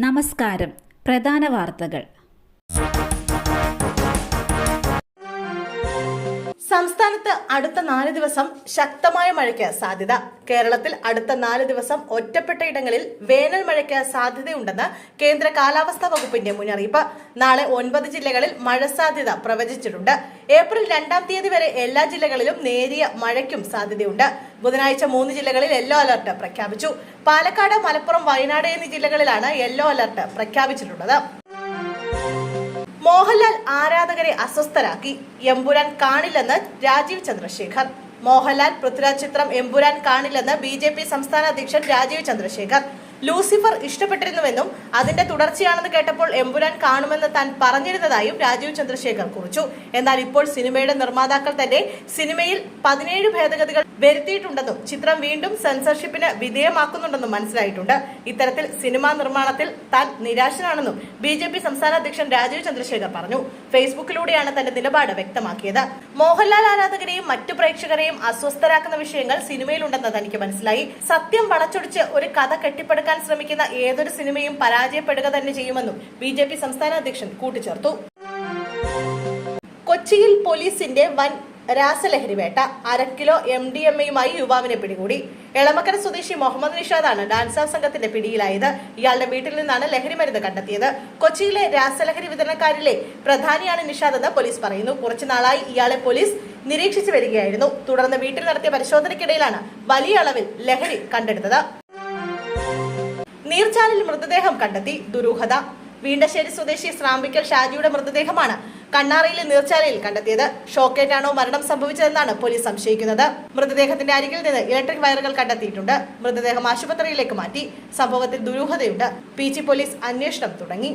നമസ്കാരം. പ്രധാന വാർത്തകൾ. സംസ്ഥാനത്ത് അടുത്ത 4 ദിവസം ശക്തമായ മഴയ്ക്ക് സാധ്യത. കേരളത്തിൽ അടുത്ത 4 ദിവസം ഒറ്റപ്പെട്ട ഇടങ്ങളിൽ വേനൽ മഴയ്ക്ക് സാധ്യതയുണ്ടെന്ന് കേന്ദ്ര കാലാവസ്ഥാ വകുപ്പിന്റെ മുന്നറിയിപ്പ്. നാളെ 9 ജില്ലകളിൽ മഴ സാധ്യത പ്രവചിച്ചിട്ടുണ്ട്. ഏപ്രിൽ 2-ാം തീയതി വരെ എല്ലാ ജില്ലകളിലും നേരിയ മഴയ്ക്കും സാധ്യതയുണ്ട്. ബുധനാഴ്ച 3 ജില്ലകളിൽ യെല്ലോ അലർട്ട് പ്രഖ്യാപിച്ചു. പാലക്കാട്, മലപ്പുറം, വയനാട് എന്നീ ജില്ലകളിലാണ് യെല്ലോ അലർട്ട് പ്രഖ്യാപിച്ചിട്ടുള്ളത്. മോഹൻലാൽ ആരാധകരെ അസ്വസ്ഥരാക്കി. എമ്പുരാൻ കാണില്ലെന്ന് രാജീവ് ചന്ദ്രശേഖർ. മോഹൻലാൽ പൃഥ്വിരാജ് ചിത്രം എമ്പുരാൻ കാണില്ലെന്ന് BJP സംസ്ഥാന അധ്യക്ഷൻ രാജീവ് ചന്ദ്രശേഖർ. ലൂസിഫർ ഇഷ്ടപ്പെട്ടിരുന്നുവെന്നും അതിന്റെ തുടർച്ചയാണെന്ന് കേട്ടപ്പോൾ എമ്പുരാൻ കാണുമെന്ന് താൻ പറഞ്ഞിരുന്നതായും രാജീവ് ചന്ദ്രശേഖർ കുറിച്ചു. എന്നാൽ ഇപ്പോൾ സിനിമയുടെ നിർമ്മാതാക്കൾ തന്നെ സിനിമയിൽ 17 ഭേദഗതികൾ വരുത്തിയിട്ടുണ്ടെന്നും ചിത്രം വീണ്ടും സെൻസർഷിപ്പിന് വിധേയമാക്കുന്നുണ്ടെന്നും മനസ്സിലായിട്ടുണ്ട്. ഇത്തരത്തിൽ സിനിമാ നിർമ്മാണത്തിൽ താൻ നിരാശനാണെന്നും BJP സംസ്ഥാന അധ്യക്ഷൻ രാജീവ് ചന്ദ്രശേഖർ പറഞ്ഞു. ഫേസ്ബുക്കിലൂടെയാണ് തന്റെ നിലപാട് വ്യക്തമാക്കിയത്. മോഹൻലാൽ ആരാധകരെയും മറ്റു പ്രേക്ഷകരെയും അസ്വസ്ഥരാക്കുന്ന വിഷയങ്ങൾ സിനിമയിലുണ്ടെന്ന് തനിക്ക് മനസ്സിലായി. സത്യം വളച്ചൊടിച്ച് ഒരു കഥ കെട്ടിപ്പടുക്കാൻ ശ്രമിക്കുന്ന ഏതൊരു സിനിമയും പരാജയപ്പെടുക തന്നെ ചെയ്യുമെന്നും BJP സംസ്ഥാന അധ്യക്ഷൻ കൂട്ടിച്ചേർത്തു. കൊച്ചിയിൽ പോലീസിന്റെ വൻ രാസലഹരി വേട്ട. 1/2 കിലോ MDMA-യുമായി യുവാവിനെ പിടികൂടി. എളമക്കര സ്വദേശി മുഹമ്മദ് നിഷാദാണ് ഡാൻസ് സംഘത്തിന്റെ പിടിയിലായത്. ഇയാളുടെ വീട്ടിൽ നിന്നാണ് ലഹരി മരുന്ന് കണ്ടെത്തിയത്. കൊച്ചിയിലെ രാസലഹരി വിതരണക്കാരിലെ പ്രധാനിയാണ് നിഷാദെന്ന് പോലീസ് പറയുന്നു. കുറച്ചു നാളായി ഇയാളെ പോലീസ് നിരീക്ഷിച്ചു വരികയായിരുന്നു. തുടർന്ന് വീട്ടിൽ നടത്തിയ പരിശോധനയ്ക്കിടയിലാണ് വലിയ അളവിൽ ലഹരി കണ്ടെടുത്തത്. നീർച്ചാലിൽ മൃതദേഹം കണ്ടെത്തി. ദുരൂഹത. വീണ്ടശ്ശേരി സ്വദേശി സ്രാമ്പിക്കൽ ഷാജിയുടെ മൃതദേഹമാണ് കണ്ണാറയിലെ നീർച്ചാലയിൽ കണ്ടെത്തിയത്. ഷോക്കേറ്റാണോ മരണം സംഭവിച്ചതെന്നാണ് പോലീസ് സംശയിക്കുന്നത്. മൃതദേഹത്തിന്റെ അരികിൽ നിന്ന് ഇലക്ട്രിക് വയറുകൾ കണ്ടെത്തിയിട്ടുണ്ട്. മൃതദേഹം ആശുപത്രിയിലേക്ക് മാറ്റി. സംഭവത്തിൽ ദുരൂഹതയുണ്ട്. പീച്ചി പോലീസ് അന്വേഷണം തുടങ്ങി.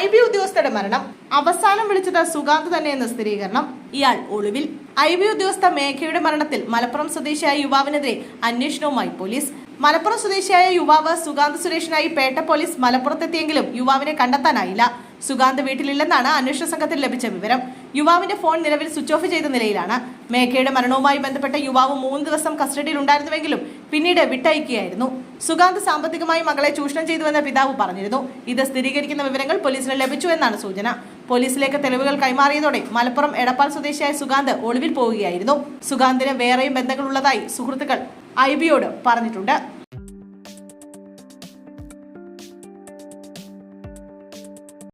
IB ഉദ്യോഗസ്ഥരുടെ മരണം. അവസാനം വിളിച്ചത് സുഗാന്ത് തന്നെയെന്ന് സ്ഥിരീകരണം. ഇയാൾ ഒളിവിൽ. IB ഉദ്യോഗസ്ഥ മേഘയുടെ മരണത്തിൽ മലപ്പുറം സ്വദേശിയായ യുവാവിനെതിരെ അന്വേഷണവുമായി പോലീസ്. മലപ്പുറം സ്വദേശിയായ യുവാവ് സുഗാന്ത് സുരേഷിനായി പേട്ട പോലീസ് മലപ്പുറത്തെത്തിയെങ്കിലും യുവാവിനെ കണ്ടെത്താനായില്ല. സുഗാന്ത് വീട്ടിലില്ലെന്നാണ് അന്വേഷണ സംഘത്തിൽ ലഭിച്ച വിവരം. യുവാവിന്റെ ഫോൺ നിലവിൽ സ്വിച്ച് ഓഫ് ചെയ്ത നിലയിലാണ്. മേഘയുടെ മരണവുമായി ബന്ധപ്പെട്ട യുവാവ് 3 ദിവസം കസ്റ്റഡിയിൽ ഉണ്ടായിരുന്നുവെങ്കിലും പിന്നീട് വിട്ടയക്കുകയായിരുന്നു. സുഗാന്ത് സാമ്പത്തികമായി മകളെ ചൂഷണം ചെയ്തുവെന്ന് പിതാവ് പറഞ്ഞിരുന്നു. ഇത് സ്ഥിരീകരിക്കുന്ന വിവരങ്ങൾ പോലീസിന് ലഭിച്ചു എന്നാണ് സൂചന. പോലീസിലേക്ക് തെളിവുകൾ കൈമാറിയതോടെ മലപ്പുറം എടപ്പാൾ സ്വദേശിയായ സുഗാന്ത് ഒളിവിൽ പോവുകയായിരുന്നു. സുഗാന്തിന് വേറെയും ബന്ധങ്ങളുള്ളതായി സുഹൃത്തുക്കൾ IBയോട് പറഞ്ഞിട്ടുണ്ട്.